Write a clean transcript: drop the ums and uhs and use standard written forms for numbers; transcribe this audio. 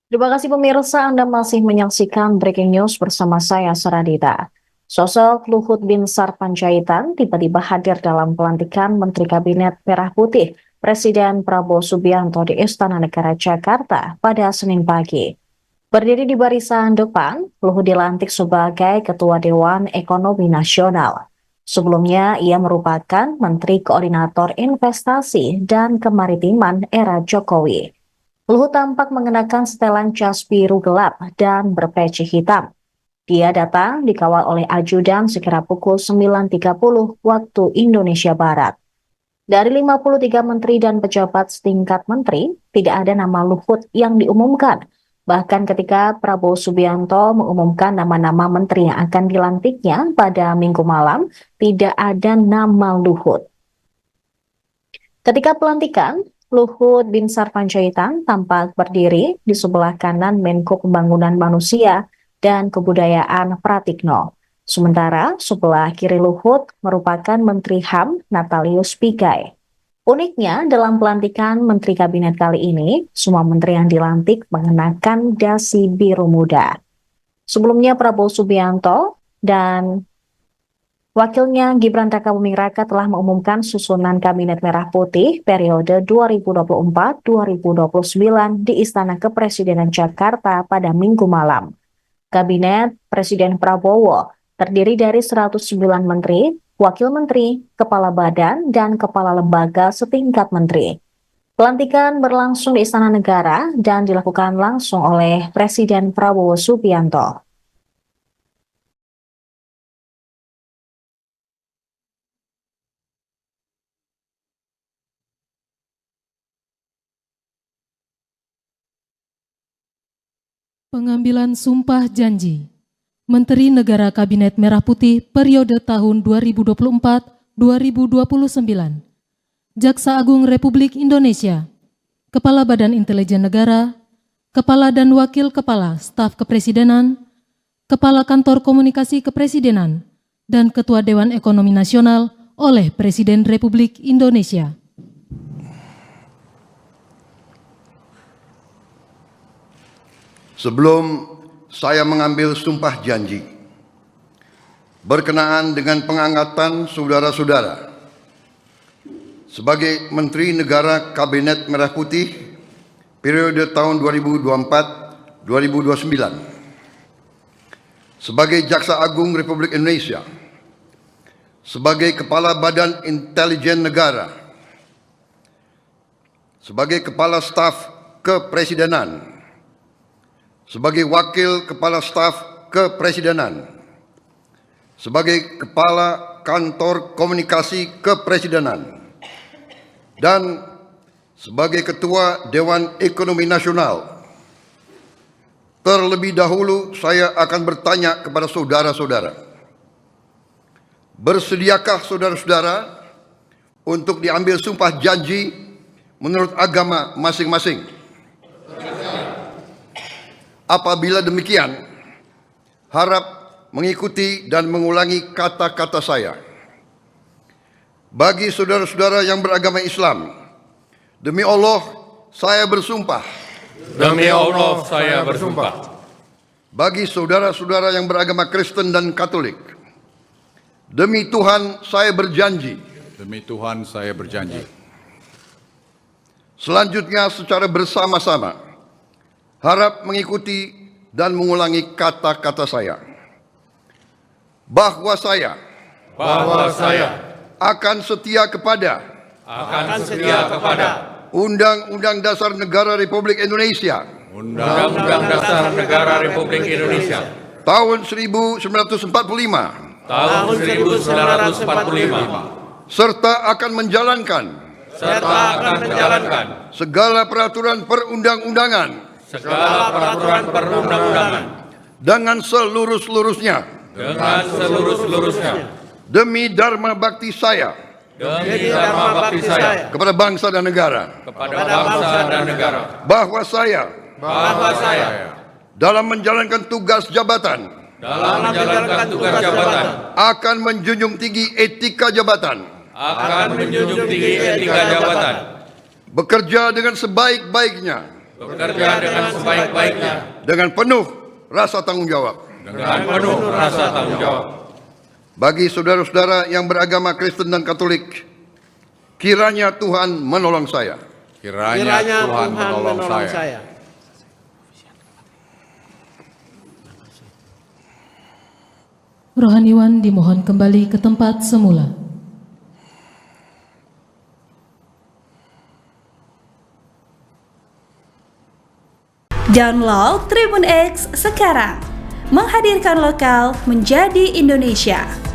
Terima kasih pemirsa, Anda masih menyaksikan Breaking News bersama saya, Saradita. Sosok Luhut Binsar Panjaitan tiba-tiba hadir dalam pelantikan Menteri Kabinet Merah Putih Presiden Prabowo Subianto di Istana Negara Jakarta pada Senin pagi. Berdiri di barisan depan, Luhut dilantik sebagai Ketua Dewan Ekonomi Nasional. Sebelumnya, ia merupakan Menteri Koordinator Investasi dan Kemaritiman era Jokowi. Luhut tampak mengenakan setelan jas biru gelap dan berpeci hitam. Dia datang dikawal oleh ajudan sekira pukul 9.30 waktu Indonesia Barat. Dari 53 menteri dan pejabat setingkat menteri, tidak ada nama Luhut yang diumumkan. Bahkan ketika Prabowo Subianto mengumumkan nama-nama menteri yang akan dilantiknya pada Minggu malam, tidak ada nama Luhut. Ketika pelantikan, Luhut Binsar Panjaitan tampak berdiri di sebelah kanan Menko Pembangunan Manusia dan Kebudayaan Pratikno. Sementara sebelah kiri Luhut merupakan Menteri HAM Natalius Pigai. Uniknya, dalam pelantikan Menteri Kabinet kali ini, semua menteri yang dilantik mengenakan dasi biru muda. Sebelumnya Prabowo Subianto dan wakilnya Gibran Rakabuming Raka telah mengumumkan susunan Kabinet Merah Putih periode 2024-2029 di Istana Kepresidenan Jakarta pada Minggu malam. Kabinet Presiden Prabowo terdiri dari 109 menteri, wakil menteri, kepala badan, dan kepala lembaga setingkat menteri. Pelantikan berlangsung di Istana Negara dan dilakukan langsung oleh Presiden Prabowo Subianto. Pengambilan sumpah janji Menteri Negara Kabinet Merah Putih periode tahun 2024-2029. Jaksa Agung Republik Indonesia, Kepala Badan Intelijen Negara, Kepala dan Wakil Kepala Staf Kepresidenan, Kepala Kantor Komunikasi Kepresidenan, dan Ketua Dewan Ekonomi Nasional oleh Presiden Republik Indonesia. Sebelum saya mengambil sumpah janji berkenaan dengan pengangkatan saudara-saudara sebagai Menteri Negara Kabinet Merah Putih periode tahun 2024-2029, sebagai Jaksa Agung Republik Indonesia, sebagai Kepala Badan Intelijen Negara, sebagai Kepala Staf Kepresidenan, sebagai Wakil Kepala Staf Kepresidenan, sebagai Kepala Kantor Komunikasi Kepresidenan, dan sebagai Ketua Dewan Ekonomi Nasional. Terlebih dahulu saya akan bertanya kepada saudara-saudara, bersediakah saudara-saudara untuk diambil sumpah janji menurut agama masing-masing? Apabila demikian, harap mengikuti dan mengulangi kata-kata saya. Bagi saudara-saudara yang beragama Islam, demi Allah saya bersumpah. Demi Allah saya bersumpah. Bagi saudara-saudara yang beragama Kristen dan Katolik, demi Tuhan saya berjanji. Demi Tuhan saya berjanji. Selanjutnya secara bersama-sama, harap mengikuti dan mengulangi kata-kata saya. Bahwa saya akan setia kepada Undang-Undang Dasar Negara Republik Indonesia Undang-Undang Dasar Negara Republik Indonesia tahun 1945 serta akan menjalankan segala peraturan perundang-undangan dengan seluruh-seluruhnya demi dharma bakti saya kepada bangsa dan negara. Bahwa saya dalam menjalankan tugas jabatan akan menjunjung tinggi etika jabatan, bekerja dengan sebaik-baiknya bekerja dengan sebaik-baiknya, dengan penuh rasa tanggung jawab. dengan penuh rasa tanggung jawab. Bagi saudara-saudara yang beragama Kristen dan Katolik, kiranya Tuhan menolong saya. Kiranya Tuhan menolong saya. Rohaniwan dimohon kembali ke tempat semula. Download Tribun X sekarang, menghadirkan lokal menjadi Indonesia.